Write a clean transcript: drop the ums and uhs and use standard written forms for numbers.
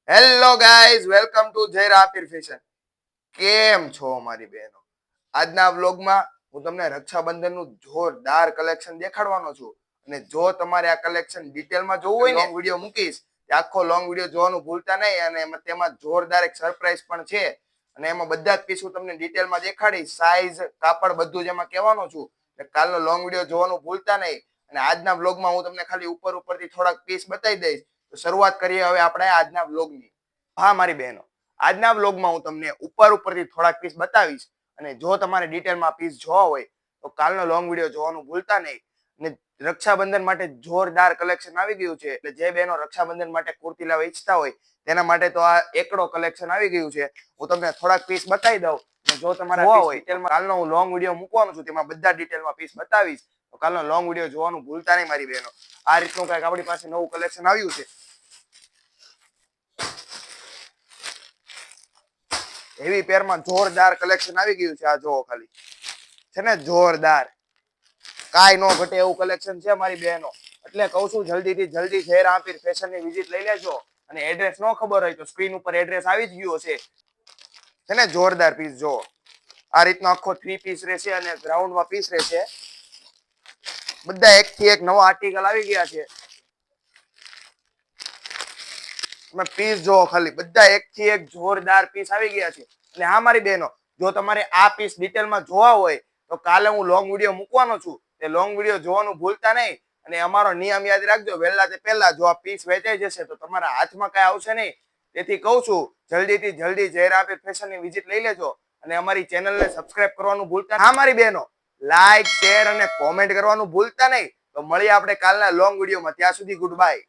Hello guys, welcome to જય રાપીર fashion. કેમ છો મારી બહેનો? આજના વ્લોગમાં હું તમને રક્ષાબંધનનું જોરદાર કલેક્શન દેખાડવાનો છું. અને જો તમારે આ કલેક્શન ડિટેલમાં જોવું હોય ને, લોંગ વિડીયો મૂકીશ. આખો લોંગ વિડીયો જોવાનું ભૂલતા નહીં. અને તેમાં જોરદાર એક સરપ્રાઈઝ પણ છે. અને એમાં બધા જ પીસ હું તમને ડિટેલમાં દેખાડીશ. સાઈઝ, કાપડ બધું જ એમાં કહેવાનો છું. કાલનો લોંગ વિડીયો જોવાનું ભૂલતા નહીં. અને આજના વ્લોગમાં હું તમને ખાલી ઉપરથી થોડાક પીસ બતાવી દઈશ. તો શરૂઆત કરીએ હવે આપણે આજના વ્લોગની. હા મારી બહેનો, આજના વ્લોગમાં હું તમને ઉપરથી થોડાક પીસ બતાવીશ. અને જો તમારે ડિટેલમાં પીસ જોવા હોય તો કાલનો લોંગ વિડીયો જોવાનું ભૂલતા નહીં. અને રક્ષાબંધન માટે જોરદાર કલેક્શન આવી ગયું છે. એટલે જે બહેનો રક્ષાબંધન માટે કુર્તી લેવા ઈચ્છતા હોય તેના માટે તો આ એકડો કલેક્શન આવી ગયું છે. હું તમને થોડાક પીસ બતાવી દઉં. જો તમારા હોય ડિટેલમાં કાલનો હું લોંગ વિડીયો મૂકવાનો છું, તેમાં બધા ડિટેલમાં પીસ બતાવીશ. તો કાલનો લોંગ વિડીયો જોવાનું ભૂલતા નહીં મારી બહેનો. આ રીતનું કંઈક આપણી પાસે નવું કલેક્શન આવ્યું છે. હેવી પેરમાં જોરદાર કલેક્શન આવી ગયું છે. આ જોવો ખાલી, છે ને જોરદાર, કાંઈ નો ઘટે એવું કલેક્શન છે મારી બહેનો. એટલે કહું છું જલ્દીથી જલ્દી જય રાપીર ફેશનની વિઝિટ લઈ લેજો. અને એડ્રેસ ન ખબર હોય તો સ્ક્રીન ઉપર એડ્રેસ આવી જ ગયો છે ને જોરદાર પીસ. જો આ રીતનો આખો 3 પીસ રહેશે અને ગ્રાઉન્ડમાં પીસ રહેશે. બધા એકથી એક નવા આર્ટિકલ આવી ગયા છે. તમે પીસ જોવો ખાલી, બધા એકથી એક જોરદાર પીસ આવી ગયા છે. અને હા મારી બહેનો, જો તમારે આ પીસ ડિટેલમાં જોવા હોય તો કાલે હું લોંગ વિડીયો મૂકવાનો છું. તે લોંગ વિડીયો જોવાનું ભૂલતા નહીં. અને અમારો નિયમ યાદ રાખજો, વહેલા તે પહેલા જો આ પીસ વેચાઈ જશે તો તમારા હાથમાં કઈ આવશે નહીં. તેથી કહું છું જલ્દીથી જલ્દી જય રાપીર ફેશનની વિઝિટ લઈ લેજો. અને અમારી ચેનલને સબસ્ક્રાઇબ કરવાનું ભૂલતા નહીં. હા મારી બહેનો, લાઈક, શેર અને કોમેન્ટ કરવાનું ભૂલતા નહીં. તો મળીએ આપણે કાલના લોંગ વિડીયોમાં. ત્યાં સુધી ગુડ બાય.